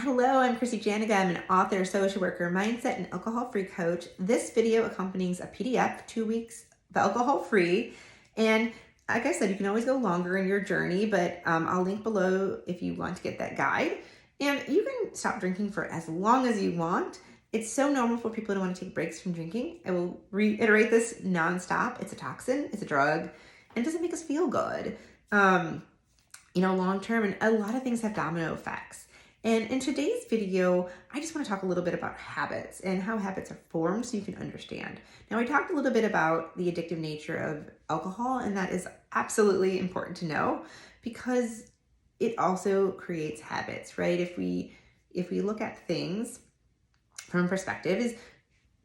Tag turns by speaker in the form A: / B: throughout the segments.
A: Hello, I'm Chrissy Janiga. I'm an author, social worker, mindset, and alcohol-free coach. This video accompanies a PDF, 2 weeks of alcohol-free. And like I said, you can always go longer in your journey, but I'll link below if you want to get that guide. And you can stop drinking for as long as you want. It's so normal for people to want to take breaks from drinking. I will reiterate this nonstop. It's a toxin, it's a drug, and it doesn't make us feel good. Long term, and a lot of things have domino effects. And in today's video, I just want to talk a little bit about habits and how habits are formed so you can understand. Now, I talked a little bit about the addictive nature of alcohol, and that is absolutely important to know because it also creates habits, right? If we look at things from a perspective is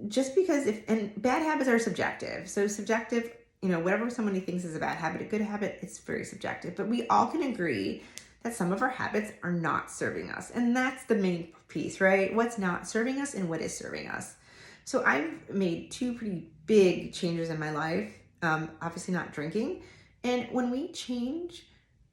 A: just because and bad habits are subjective. So subjective, whatever somebody thinks is a bad habit, a good habit, it's very subjective. But we all can agree that some of our habits are not serving us. And that's the main piece, right? What's not serving us and what is serving us. So I've made two pretty big changes in my life. Obviously not drinking. And when we change,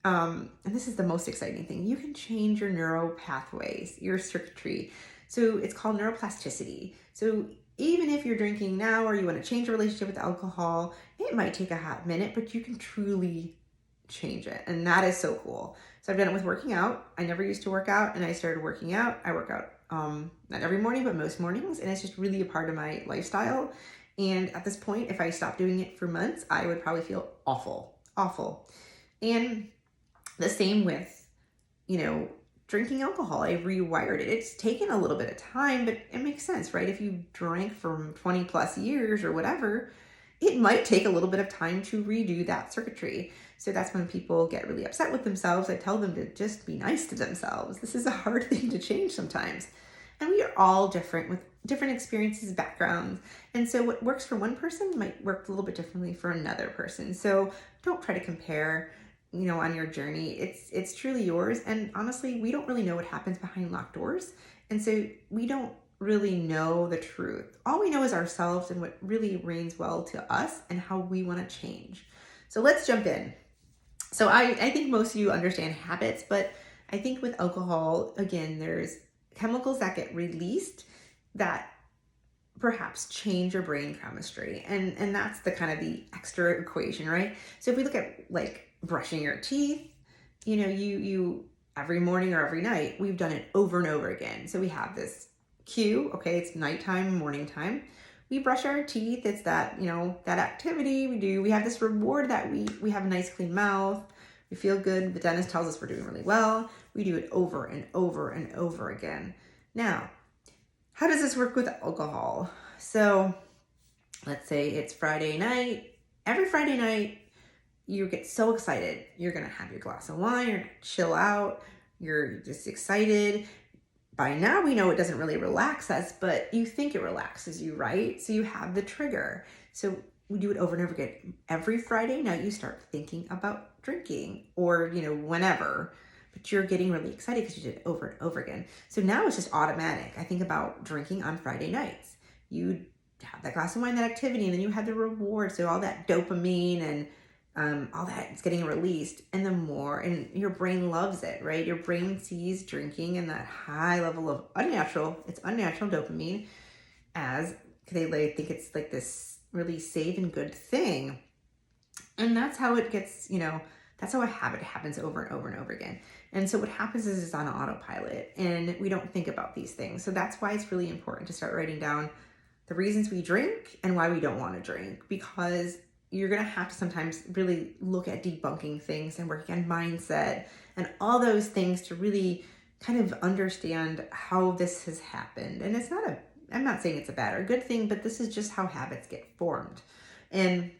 A: and this is the most exciting thing, you can change your neural pathways, your circuitry. So it's called neuroplasticity. So even if you're drinking now or you want to change your relationship with alcohol, it might take a hot minute, but you can truly change it. And that is so cool. So I've done it with working out. I never used to work out and I started working out. I work out not every morning, but most mornings. And it's just really a part of my lifestyle. And at this point, if I stopped doing it for months, I would probably feel awful. And the same with, drinking alcohol. I rewired it. It's taken a little bit of time, but it makes sense, right? If you drank for 20 plus years or whatever, it might take a little bit of time to redo that circuitry. So that's when people get really upset with themselves. I tell them to just be nice to themselves. This is a hard thing to change sometimes. And we are all different with different experiences, backgrounds. And so what works for one person might work a little bit differently for another person. So don't try to compare, on your journey. It's truly yours. And honestly, we don't really know what happens behind locked doors. And so we don't really know the truth. All we know is ourselves and what really reigns well to us and how we want to change. So let's jump in. So I think most of you understand habits, but I think with alcohol, again, there's chemicals that get released that perhaps change your brain chemistry. And that's the kind of the extra equation, right? So if we look at like brushing your teeth, you every morning or every night, we've done it over and over again. So we have this cue, okay, it's nighttime, morning time. We brush our teeth. It's that, that activity we do. We have this reward that we have a nice clean mouth. We feel good. The dentist tells us we're doing really well. We do it over and over and over again. Now, how does this work with alcohol? So let's say it's Friday night. Every Friday night, you get so excited. You're going to have your glass of wine. You're going to chill out. You're just excited. By now, we know it doesn't really relax us, but you think it relaxes you, right? So you have the trigger. So we do it over and over again. Every Friday night, you start thinking about drinking or, whenever, but you're getting really excited because you did it over and over again. So now it's just automatic. I think about drinking on Friday nights. You have that glass of wine, that activity, and then you have the reward. So all that dopamine and all that is getting released, and and your brain loves it, right? Your brain sees drinking and that high level of unnatural dopamine as they think it's like this really safe and good thing. And that's how it gets, that's how a habit happens over and over and over again. And so what happens is it's on autopilot and we don't think about these things. So that's why it's really important to start writing down the reasons we drink and why we don't want to drink, because you're going to have to sometimes really look at debunking things and working on mindset and all those things to really kind of understand how this has happened. And I'm not saying it's a bad or a good thing, but this is just how habits get formed. And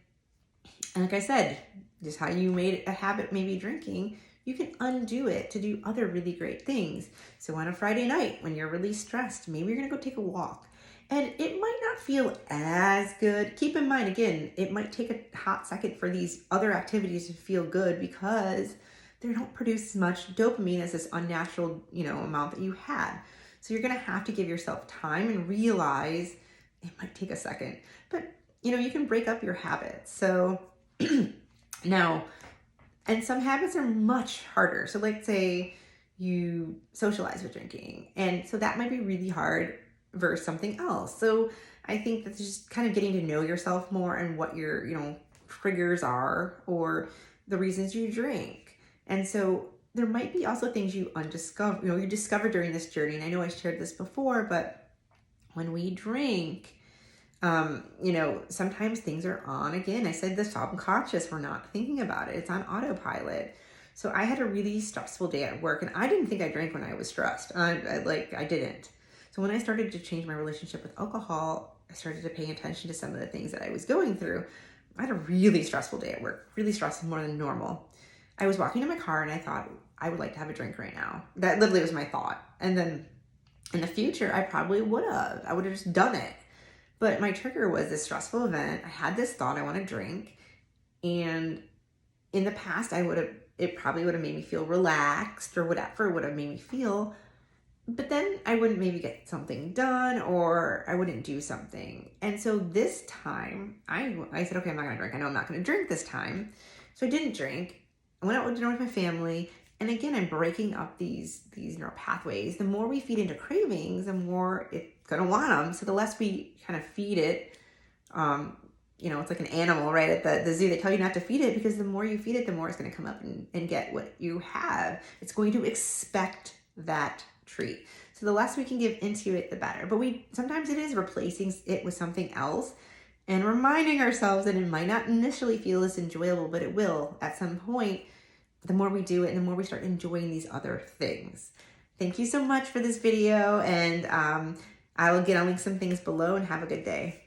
A: like I said, just how you made a habit, maybe drinking, you can undo it to do other really great things. So on a Friday night, when you're really stressed, maybe you're going to go take a walk. And it might not feel as good. Keep in mind, again, it might take a hot second for these other activities to feel good because they don't produce as much dopamine as this unnatural, amount that you had. So you're going to have to give yourself time and realize it might take a second. But, you can break up your habits. So now, and some habits are much harder. So let's say you socialize with drinking. And so that might be really hard versus something else. So I think that's just kind of getting to know yourself more and what your, triggers are or the reasons you drink. And so there might be also things you you discover during this journey. And I know I shared this before, but when we drink, sometimes things are on again. I said the subconscious, we're not thinking about it. It's on autopilot. So I had a really stressful day at work, and I didn't think I drank when I was stressed. I didn't. So when I started to change my relationship with alcohol, I started to pay attention to some of the things that I was going through. I had a really stressful day at work, really stressful, more than normal. I was walking to my car and I thought, I would like to have a drink right now. That literally was my thought. And then in the future, I probably would have. I would have just done it. But my trigger was this stressful event. I had this thought, I want to drink. And in the past, it probably would have made me feel relaxed or whatever it would have made me feel. But then I wouldn't maybe get something done or I wouldn't do something. And so this time I said, okay, I'm not going to drink. I know I'm not going to drink this time. So I didn't drink. I went out to dinner with my family. And again, I'm breaking up these neural pathways. The more we feed into cravings, the more it's going to want them. So the less we kind of feed it, it's like an animal, right? At the zoo, they tell you not to feed it because the more you feed it, the more it's going to come up and get what you have. It's going to expect that treat. So the less we can give into it, the better. But sometimes it is replacing it with something else and reminding ourselves that it might not initially feel as enjoyable, but it will at some point. The more we do it and the more we start enjoying these other things. Thank you so much for this video, and I will link some things below, and have a good day.